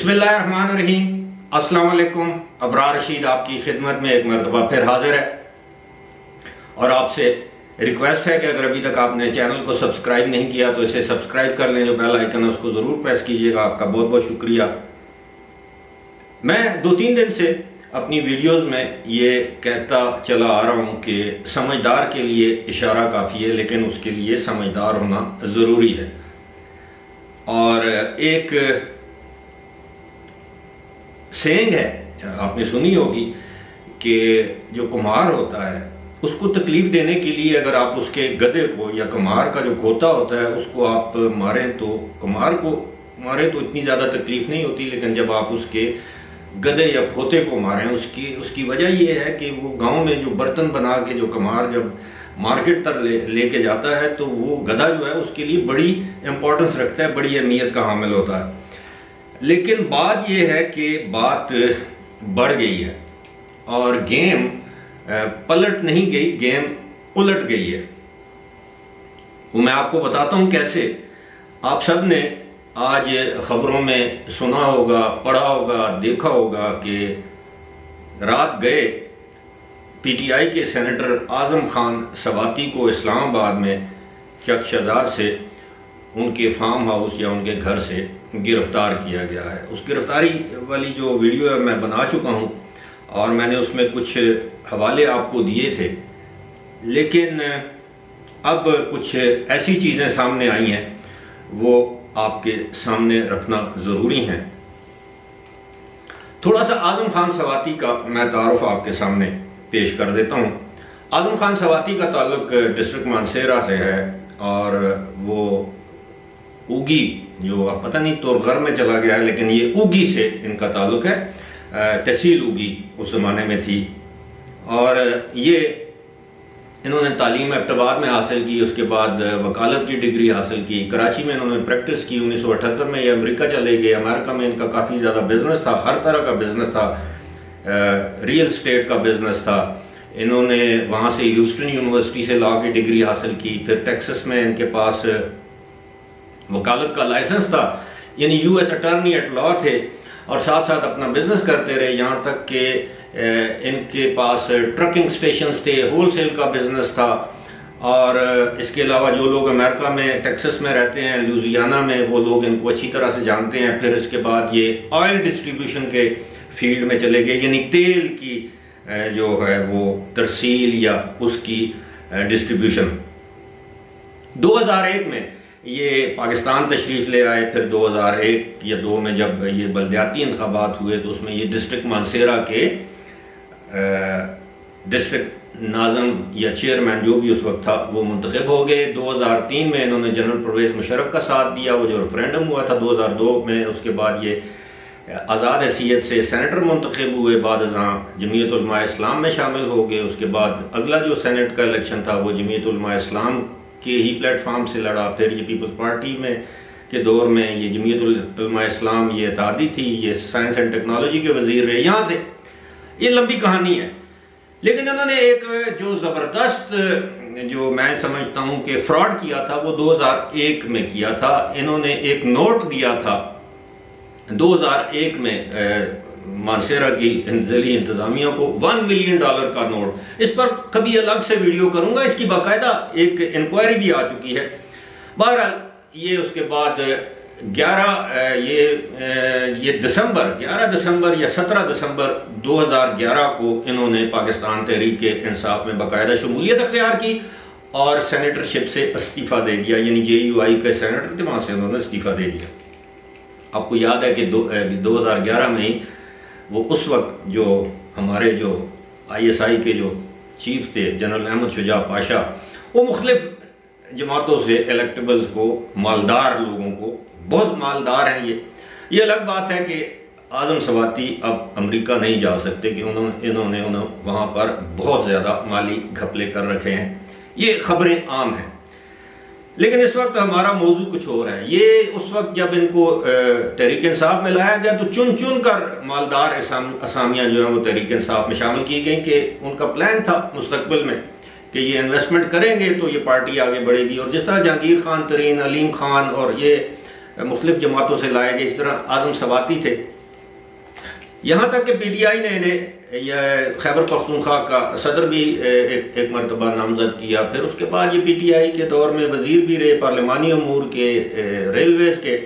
बिस्मिल्लाहिर्रहमानिर्रहीम। अस्सलाम वालेकुम। अबरार रशीद आपकी खिदमत में एक मरतबा फिर हाजिर है और आपसे रिक्वेस्ट है कि अगर अभी तक आपने चैनल को सब्सक्राइब नहीं किया तो इसे सब्सक्राइब कर लें। जो बेल आइकन है उसको ज़रूर प्रेस कीजिएगा। आपका बहुत बहुत शुक्रिया। मैं 2-3 दिन से अपनी वीडियोस में ये कहता चला आ रहा हूँ कि समझदार के लिए इशारा काफ़ी है, लेकिन उसके लिए समझदार होना ज़रूरी है। और एक सेंग है, आपने सुनी होगी कि जो कुम्हार होता है उसको तकलीफ देने के लिए अगर आप उसके गधे को या कुम्हार का जो खोता होता है उसको आप मारें तो कुम्हार को मारें तो इतनी ज़्यादा तकलीफ नहीं होती, लेकिन जब आप उसके गधे या खोते को मारें उसकी वजह यह है कि वो गांव में जो बर्तन बना के जो कुम्हार जब मार्केट तक लेके जाता है तो वो गधा जो है उसके लिए बड़ी इम्पोर्टेंस रखता है, बड़ी अहमियत का हामिल होता है। लेकिन बात यह है कि बात बढ़ गई है और गेम पलट नहीं गई, गेम उलट गई है। वो मैं आपको बताता हूं कैसे। आप सब ने आज खबरों में सुना होगा, पढ़ा होगा, देखा होगा कि रात गए पीटीआई के सेनेटर आजम खान सवाती को इस्लामाबाद में चक शहजाद से उनके फार्म हाउस या उनके घर से गिरफ्तार किया गया है। उस गिरफ्तारी वाली जो वीडियो है मैं बना चुका हूं और मैंने उसमें कुछ हवाले आपको दिए थे, लेकिन अब कुछ ऐसी चीज़ें सामने आई हैं वो आपके सामने रखना ज़रूरी है। थोड़ा सा आजम खान सवाती का मैं तारुफ आपके सामने पेश कर देता हूं। आजम खान सवाती का ताल्लुक डिस्ट्रिक्ट मानसेरा से है और वो उगी, जो अब पता नहीं तोरगर में चला गया है, लेकिन ये उगी से इनका ताल्लुक है। तहसील उगी उस ज़माने में थी और ये इन्होंने तालीम एबटाबाद में हासिल की। उसके बाद वकालत की डिग्री हासिल की। कराची में इन्होंने प्रैक्टिस की। 1978 में ये अमेरिका चले गए। अमेरिका में इनका काफ़ी ज़्यादा बिजनेस था, हर तरह का बिजनेस था, रियल स्टेट का बिजनेस था। इन्होंने वहाँ से ह्यूस्टन यूनिवर्सिटी से लॉ की डिग्री हासिल की। फिर टेक्सास में इनके पास वकालत का लाइसेंस था, यानी यूएस अटॉर्नी एट लॉ थे और साथ साथ अपना बिजनेस करते रहे। यहाँ तक कि इनके पास ट्रकिंग स्टेशंस थे, होलसेल का बिजनेस था। और इसके अलावा जो लोग अमेरिका में टेक्सास में रहते हैं, लुजियाना में, वो लोग इनको अच्छी तरह से जानते हैं। फिर इसके बाद ये ऑयल डिस्ट्रीब्यूशन के फील्ड में चले गए, यानी तेल की जो है वो तरसील या उसकी डिस्ट्रीब्यूशन। 2001 में ये पाकिस्तान तशरीफ़ ले आए। फिर 2001 या 2 में जब ये बल्दियाती इंतखाबात हुए तो उसमें ये डिस्ट्रिक्ट मानसेरा के डिस्ट्रिक्ट नाज़म या चेयरमैन जो भी उस वक्त था वो मुंतखब हो गए। 2003 में इन्होंने जनरल परवेज़ मुशर्रफ का साथ दिया, वो जो रेफरेंडम हुआ था 2002 में। उसके बाद ये आज़ाद हैसियत से सेनेटर मुंतखब हुए, बाद जमीयत उलमा इस्लाम में शामिल हो गए। उसके बाद अगला जो सेनेट का इलेक्शन था वो जमीयत उलमा इस्लाम के ही प्लेटफॉर्म से लड़ा। फिर ये पीपल्स पार्टी में के दौर में ये जमीयत उलमा इस्लाम ये तादी थी, ये साइंस एंड टेक्नोलॉजी के वजीर रहे। यहाँ से ये लंबी कहानी है, लेकिन इन्होंने एक जो ज़बरदस्त जो मैं समझता हूँ कि फ्रॉड किया था वो 2001 में किया था। इन्होंने एक नोट दिया था 2001 में मानसेरा की ज़िली इंतज़ामिया को $1 मिलियन का नोट। इस पर कभी अलग से वीडियो करूंगा, इसकी बाकायदा एक इंक्वायरी भी आ चुकी है। बहरहाल ये उसके बाद 11 दिसंबर या 17 दिसंबर 2011 को इन्होंने पाकिस्तान तहरीक इंसाफ में बाकायदा शमूलियत अख्तियार की और सेनेटरशिप से इस्तीफ़ा दे दिया, यानी JUI के सेनेटर थे, वहाँ से उन्होंने इस्तीफ़ा दे दिया। आपको याद है कि 2011 में ही वो उस वक्त जो हमारे जो ISI के जो चीफ थे जनरल अहमद शुजा पाशा, वो मुख्तलिफ जमातों से इलेक्टेबल्स को, मालदार लोगों को, बहुत मालदार हैं ये अलग बात है कि आजम सवाती अब अमेरिका नहीं जा सकते कि इन्होंने वहाँ पर बहुत ज़्यादा माली घपले कर रखे हैं। ये खबरें आम हैं, लेकिन इस वक्त हमारा मौजू कुछ और है। ये उस वक्त जब इनको तहरीक इंसाफ में लाया गया तो चुन चुन कर मालदार असामियाँ जो हैं वो तहरीक इंसाफ में शामिल की गई कि उनका प्लान था मुस्तकबिल में कि ये इन्वेस्टमेंट करेंगे तो ये पार्टी आगे बढ़ेगी। और जिस तरह जहांगीर खान तरीन, अलीम खान और ये मुख्तलिफ जमातों से लाए गए, इस तरह आजम सवाती थे यहाँ तक कि पीटीआई ने इन्हें खैबर पख्तूनख्वा का सदर भी एक मरतबा नामजद किया। फिर उसके बाद ये पीटीआई के दौर में वजीर भी रहे, पार्लिमानी अमूर के, रेलवेज के।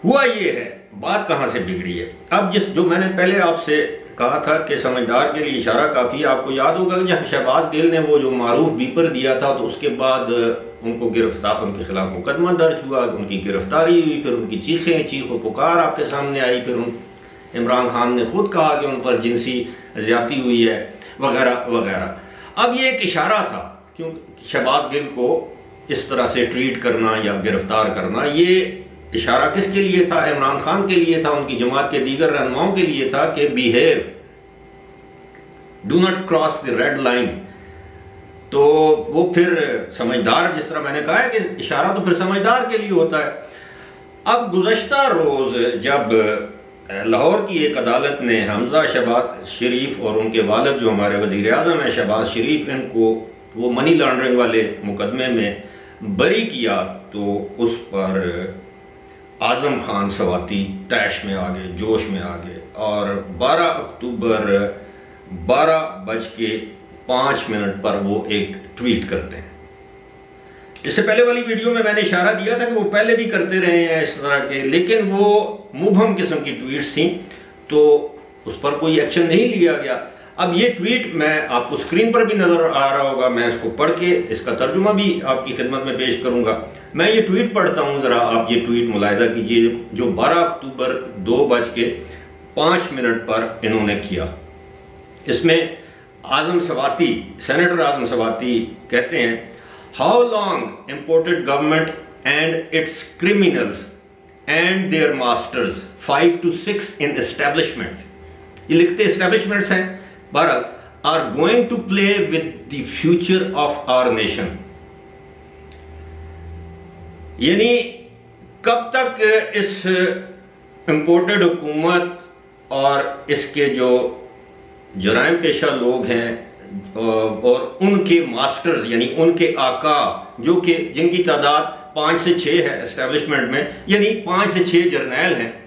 हुआ ये है, बात कहाँ से बिगड़ी है। अब जो मैंने पहले आपसे कहा था कि समझदार के लिए इशारा काफ़ी। आपको याद होगा कि जब शहबाज गिल ने वो जो मारूफ बीपर दिया था तो उसके बाद उनको गिरफ्तार, उनके खिलाफ मुकदमा दर्ज हुआ, उनकी गिरफ्तारी हुई, फिर उनकी चीखों पुकार आपके सामने आई, फिर इमरान खान ने खुद कहा कि उन पर जिनसी ज्यादती हुई है वगैरह वगैरह। अब ये एक इशारा था, क्योंकि शहबाज गिल को इस तरह से ट्रीट करना या गिरफ्तार करना, ये इशारा किसके लिए था? इमरान खान के लिए था, उनकी जमात के दीगर रहनुमाओं के लिए था कि behave, do not cross the red line. तो वो फिर समझदार, जिस तरह मैंने कहा है कि इशारा तो फिर समझदार के लिए होता है। अब गुज़श्ता रोज जब लाहौर की एक अदालत ने हमजा शहबाज शरीफ और उनके वालिद जो हमारे वज़ीर आज़म हैं शहबाज शरीफ, इनको वो मनी लॉन्ड्रिंग वाले मुकदमे में बरी किया, तो उस पर आज़म खान सवाती तैश में आ गए, जोश में आ गए, और 12 अक्टूबर 12:05 पर वो एक ट्वीट करते हैं। इससे पहले वाली वीडियो में मैंने इशारा दिया था कि वो पहले भी करते रहे हैं इस तरह के, लेकिन वो मुबहम किस्म की ट्वीट्स थी, तो उस पर कोई एक्शन नहीं लिया गया। अब ये ट्वीट मैं आपको स्क्रीन पर भी नजर आ रहा होगा, मैं इसको पढ़ के इसका तर्जुमा भी आपकी खिदमत में पेश करूंगा। मैं ये ट्वीट पढ़ता हूं, जरा आप ये ट्वीट मुलाहिजा कीजिए जो 12 अक्टूबर 2:05 पर इन्होंने किया। इसमें आजम सवाती, सेनेटर आजम सवाती कहते हैं, how long imported government and its criminals and their masters 5 to 6 in establishment, ये लिखते एस्टेब्लिशमेंट्स हैं, बहरहाल, are going to play with the future of our nation. यानी कब तक इस इम्पोर्टेड हुकूमत और इसके जो जराइम पेशा लोग हैं और उनके मास्टर्स यानी उनके आका, जो कि जिनकी तादाद 5 से 6 है एस्टेब्लिशमेंट में, यानी 5 से 6 जर्नैल हैं,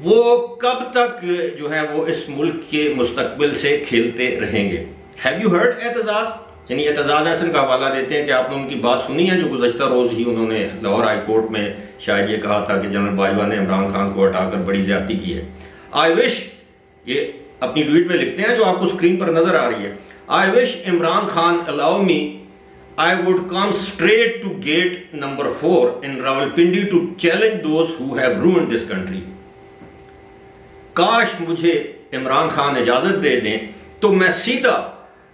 वो कब तक जो है वो इस मुल्क के मुस्तकबिल से खेलते रहेंगे। हैव यू हर्ड एतजाज, यानी एतजाज हसन का हवाला देते हैं कि आपने उनकी बात सुनी है जो गुज़श्ता रोज़ ही उन्होंने लाहौर हाई कोर्ट में शायद ये कहा था कि जनरल बाजवा ने इमरान खान को हटाकर बड़ी ज्यादती की है। आई विश, ये अपनी ट्वीट में लिखते हैं जो आपको स्क्रीन पर नजर आ रही है, I wish Imran Khan allow me, I would come straight to gate number 4 in Rawalpindi to challenge those who have ruined this country. काश मुझे इमरान खान इजाजत दे दें तो मैं सीधा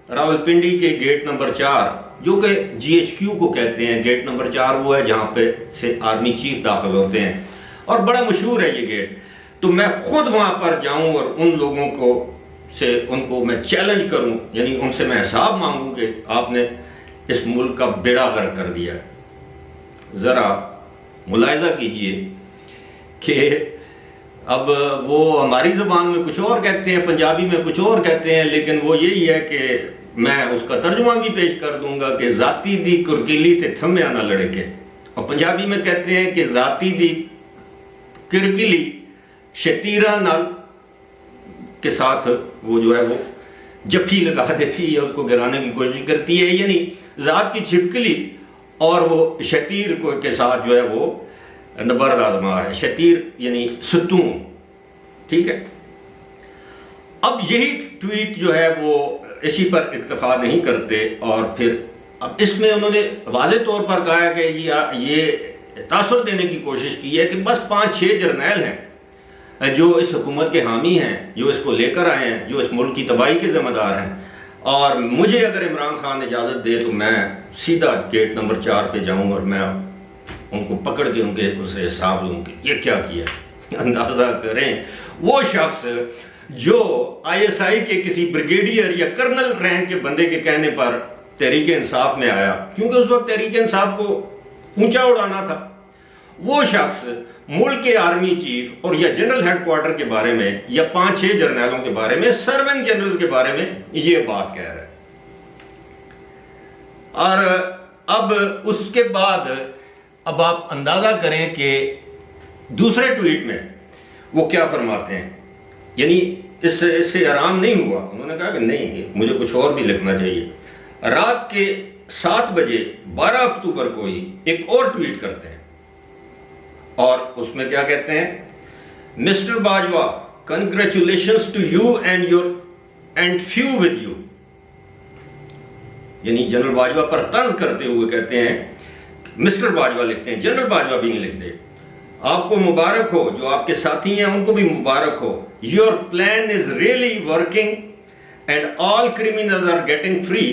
रावलपिंडी के गेट नंबर 4, जो कि GHQ को कहते हैं, गेट नंबर 4 वो है जहां पे से आर्मी चीफ दाखिल होते हैं और बड़ा मशहूर है ये गेट, तो मैं खुद वहां पर जाऊं और उन लोगों को से उनको मैं चैलेंज करूं, यानी उनसे मैं हिसाब मांगूं कि आपने इस मुल्क का बेड़ा गर्क कर दिया। जरा मुलाहिजा कीजिए कि अब वो हमारी ज़बान में कुछ और कहते हैं, पंजाबी में कुछ और कहते हैं, लेकिन वो यही है कि मैं उसका तर्जुमा भी पेश कर दूंगा कि जाती दी कुरकीली ते थम्या ना लड़के, और पंजाबी में कहते हैं कि जाती दी किरकिली शतीरा नाल के साथ वो जो है वो जफ्फी लगा देती है, उसको गिराने की कोशिश करती है, यानी जात की छिपकली और वो शतीर को के साथ जो है वो नबर्द आजमा है। शतीर यानी सतून, ठीक है। अब यही ट्वीट जो है वो इसी पर इक्तफा नहीं करते और फिर अब इसमें उन्होंने वाज़ेह तौर पर कहा है कि ये तासुर देने की कोशिश की है कि बस 5-6 जर्नैल हैं जो इस हुकूमत के हामी हैं, जो इसको लेकर आए हैं, जो इस मुल्क की तबाही के जिम्मेदार हैं, और मुझे अगर इमरान खान इजाज़त दे तो मैं सीधा गेट नंबर 4 पे जाऊँ और मैं उनको पकड़ के उनसे हिसाब लूँ कि ये क्या किया। अंदाज़ा करें वो शख्स जो ISI के किसी ब्रिगेडियर या कर्नल रैंक के बंदे के कहने पर तहरीक इंसाफ में आया, क्योंकि उस वक्त तहरीक इंसाफ को ऊंचा उड़ाना था, वो शख्स मुल्क के आर्मी चीफ और या जनरल हेडक्वार्टर के बारे में या 5-6 जर्नैलों के बारे में, सर्वेंट जनरल के बारे में ये बात कह रहा है। और अब उसके बाद अब आप अंदाजा करें कि दूसरे ट्वीट में वो क्या फरमाते हैं, यानी इससे आराम नहीं हुआ। उन्होंने कहा कि नहीं, मुझे कुछ और भी लिखना चाहिए। रात के 7 बजे 12 अक्टूबर को ही एक और ट्वीट करते हैं और उसमें क्या कहते हैं, mister Bajwa, congratulations to you and few with you. यानी जनरल बाजवा पर तंज करते हुए कहते हैं, मिस्टर बाजवा लिखते हैं, जनरल बाजवा भी नहीं लिखते, आपको मुबारक हो, जो आपके साथी हैं उनको भी मुबारक हो। Your plan is really working and all criminals are getting free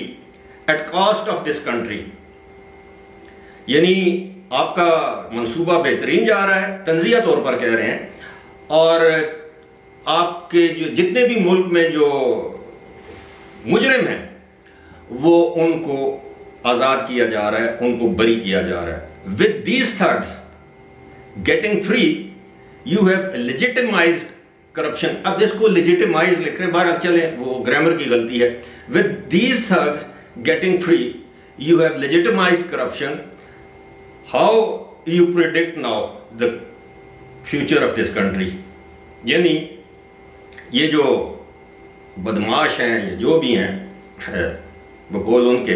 at cost of this country. यानी आपका मंसूबा बेहतरीन जा रहा है, तंजिया तौर पर कह रहे हैं, और आपके जो जितने भी मुल्क में जो मुजरिम हैं वो उनको आज़ाद किया जा रहा है, उनको बरी किया जा रहा है। With these thugs getting free you have legitimized corruption. अब इसको लेजिटिमाइज लिख रहे, बाहर चले, वो ग्रामर की गलती है। With these thugs getting free you have legitimized corruption, how you predict now the future of this country. यानी ये जो बदमाश हैं, ये जो भी हैं, बकौल उनके,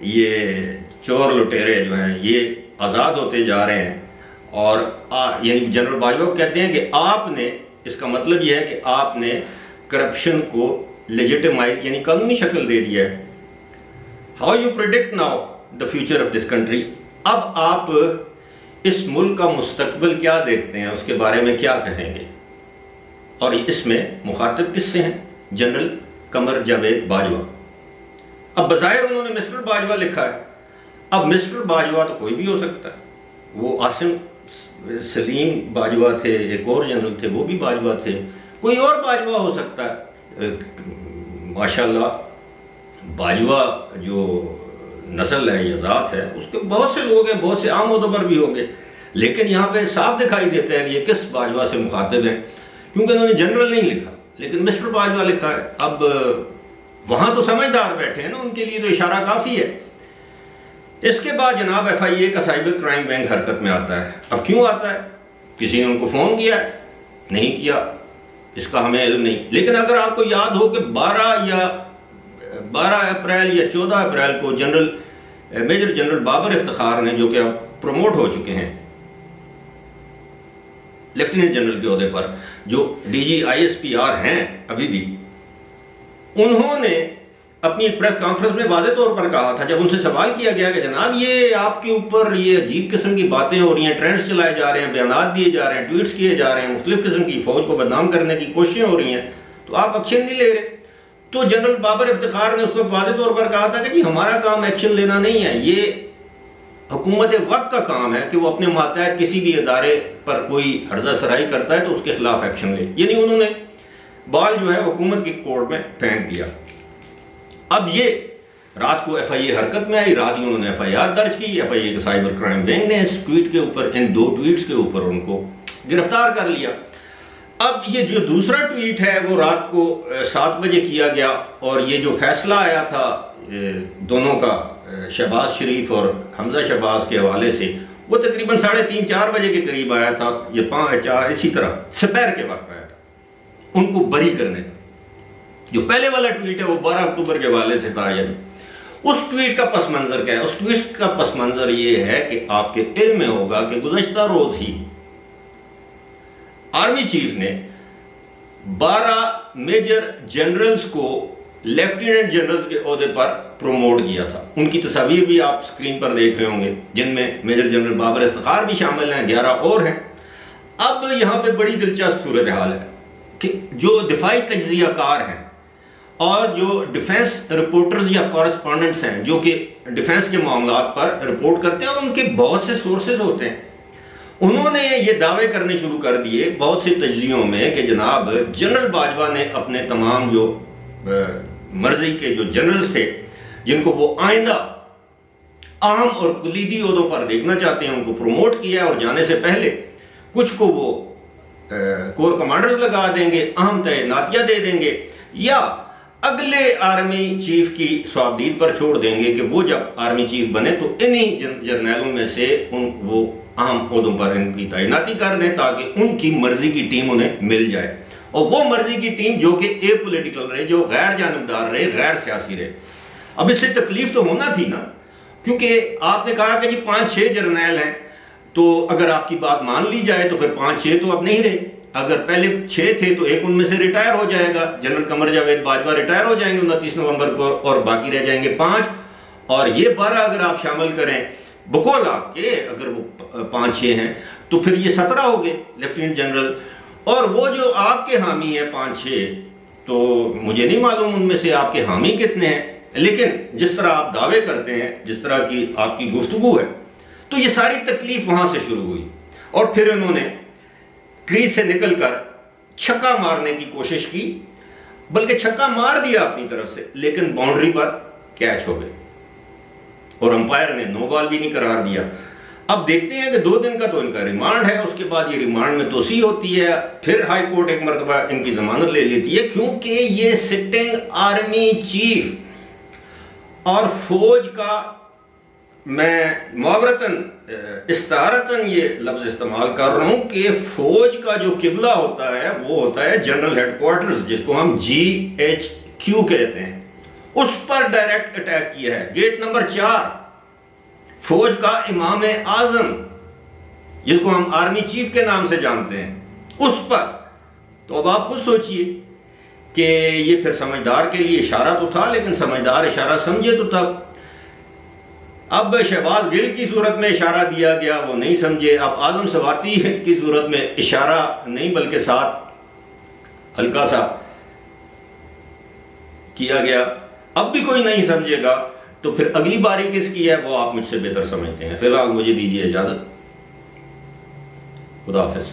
ये चोर लुटेरे जो हैं ये आज़ाद होते जा रहे हैं। और यानी जनरल बाजवा कहते हैं कि आपने, इसका मतलब यह है कि आपने करप्शन को लेजिटिमाइज यानी कानूनी शक्ल दे दिया है। How you predict now the future of this country. अब आप इस मुल्क का मुस्तकबिल क्या देखते हैं, उसके बारे में क्या कहेंगे। और इसमें मुखातिब किससे हैं, जनरल कमर जावेद बाजवा। अब बज़ाहिर उन्होंने मिस्टर बाजवा लिखा है। अब मिस्टर बाजवा तो कोई भी हो सकता है, वो आसिम सलीम बाजवा थे, एक और जनरल थे वो भी बाजवा थे, कोई और बाजवा हो सकता है। माशाल्लाह बाजवा जो नस्ल है या ज़ात है उसके बहुत से लोग हैं, बहुत से आम ओहदों पर भी होंगे, लेकिन यहाँ पे साफ दिखाई देता है कि ये किस बाजवा से मुखातिब हैं, क्योंकि उन्होंने जनरल नहीं लिखा लेकिन मिस्टर बाजवा लिखा है। अब वहाँ तो समझदार बैठे हैं ना, उनके लिए तो इशारा काफ़ी है। इसके बाद जनाब FIA का साइबर क्राइम विंग हरकत में आता है। अब क्यों आता है, किसी ने उनको फ़ोन किया है, नहीं किया, इसका हमें इल्म नहीं। लेकिन अगर आपको याद हो कि 12 अप्रैल या 14 अप्रैल को मेजर जनरल बाबर इफ्तिखार ने, जो कि अब प्रमोट हो चुके हैं लेफ्टिनेंट जनरल के ओहदे पर, जो DG ISPR हैं अभी भी, उन्होंने अपनी प्रेस कॉन्फ्रेंस में वाज़े तौर पर कहा था, जब उनसे सवाल किया गया कि जनाब ये आपके ऊपर ये अजीब किस्म की बातें हो रही हैं, ट्रेंड्स चलाए जा रहे हैं, बयानात दिए जा रहे हैं, ट्वीट्स किए जा रहे हैं, मुख्तलिफ किस्म की फौज को बदनाम करने की कोशिशें हो रही हैं, तो आप एक्शन नहीं ले रहे। तो जनरल बाबर इफ्तिखार ने उस वक्त वाज़े तौर पर कहा था कि जी हमारा काम एक्शन लेना नहीं है, ये हुकूमत वक्त का काम है कि वो अपने मातहत किसी भी इदारे पर कोई हर्जा सराई करता है तो उसके खिलाफ एक्शन ले। यानी उन्होंने बाल जो है हुकूमत की कोर्ट में फेंक दिया। अब ये रात को FIA हरकत में आई, रात ही उन्होंने FIR दर्ज की। FIA के साइबर क्राइम विंग ने इस ट्वीट के ऊपर, इन 2 ट्वीट्स के ऊपर उनको गिरफ्तार कर लिया। अब ये जो दूसरा ट्वीट है वो रात को 7 बजे किया गया, और ये जो फैसला आया था दोनों का, शहबाज शरीफ और हमजा शहबाज के हवाले से, वो तकरीबन 3:30-4 बजे के करीब आया था, ये 5-4 इसी तरह सपैर के वक्त आया था उनको बरी करने का। जो पहले वाला ट्वीट है वो 12 अक्टूबर के हवाले से था। यानी उस ट्वीट का पस मंजर क्या है, उस ट्वीट का पस मंजर ये है कि आपके इल्म में होगा कि गुज़श्ता रोज ही आर्मी चीफ ने 12 मेजर जनरल्स को लेफ्टिनेंट जनरल्स के ओहदे पर प्रमोट किया था। उनकी तस्वीर भी आप स्क्रीन पर देख रहे होंगे, जिनमें मेजर जनरल बाबर इफ्तिखार भी शामिल हैं, 11 और हैं। अब यहाँ पे बड़ी दिलचस्प सूरत हाल है कि जो दिफाई तज्जियाकार हैं और जो डिफेंस रिपोर्टर्स या कॉरेस्पॉन्डेंट्स हैं, जो कि डिफेंस के मामलात पर रिपोर्ट करते हैं, और उनके बहुत से सोर्सेज होते हैं, उन्होंने ये दावे करने शुरू कर दिए बहुत से तज्जियों में कि जनाब जनरल बाजवा ने अपने तमाम जो मर्जी के जो जनरल्स थे, जिनको वो आइंदा अहम और कुलीदी ओहदों पर देखना चाहते हैं, उनको प्रमोट किया, और जाने से पहले कुछ को वो कोर कमांडर्स लगा देंगे, अहम तैनातियां दे देंगे, या अगले आर्मी चीफ की स्वाबदीद पर छोड़ देंगे कि वो जब आर्मी चीफ बने तो इन्हीं जर्नैलों में से वो अहम ओहदों पर इनकी तैनाती कर दें ताकि उनकी मर्जी की टीम उन्हें मिल जाए, और वो मर्जी की टीम जो कि ए पोलिटिकल रहे, जो गैर जानबदार रहे, गैर सियासी रहे। अब इससे तकलीफ तो होना थी ना, क्योंकि आपने कहा कि जी 5-6 जर्नैल हैं, तो अगर आपकी बात मान ली जाए तो फिर 5-6 तो अब नहीं रहे। अगर पहले 6 थे तो एक उनमें से रिटायर हो जाएगा, जनरल कमर जावेद बाजवा रिटायर हो जाएंगे 29 नवंबर को, और बाकी रह जाएंगे 5, और ये 12 अगर आप शामिल करें बकौल आपके, अगर वो 5-6 हैं तो फिर ये 17 हो गए लेफ्टिनेंट जनरल। और वो जो आपके हामी हैं 5-6, तो मुझे नहीं मालूम उनमें से आपके हामी कितने हैं, लेकिन जिस तरह आप दावे करते हैं, जिस तरह की आपकी गुफ्तगू है, तो ये सारी तकलीफ वहां से शुरू हुई। और फिर इन्होंने क्रीज से निकलकर छक्का मारने की कोशिश की, बल्कि छक्का मार दिया अपनी तरफ से, लेकिन बाउंड्री पर कैच हो गए और अंपायर ने नो बॉल भी नहीं करार दिया। अब देखते हैं कि 2 दिन का तो इनका रिमांड है, उसके बाद ये रिमांड में तोसी होती है, फिर हाई कोर्ट एक मरतबा इनकी जमानत ले लेती है, क्योंकि ये सिटिंग आर्मी चीफ और फौज का, मैं मुआवरतन इस्तारतन ये लफ्ज इस्तेमाल कर रहा हूं कि फौज का जो किबला होता है वो होता है जनरल हेडक्वार्टर्स, जिसको हम GHQ कहते हैं, उस पर डायरेक्ट अटैक किया है। गेट नंबर 4 फौज का इमाम आजम, जिसको हम आर्मी चीफ के नाम से जानते हैं, उस पर। तो अब आप खुद सोचिए कि ये फिर समझदार के लिए इशारा तो था, लेकिन समझदार इशारा समझे तो तब। अब शहबाज गिल की सूरत में इशारा दिया गया, वो नहीं समझे। अब आजम सवाती की सूरत में इशारा नहीं बल्कि साथ हल्का सा किया गया, अब भी कोई नहीं समझेगा, तो फिर अगली बारी किसकी है वो आप मुझसे बेहतर समझते हैं। फिलहाल मुझे दीजिए इजाजत, खुदा हाफिज।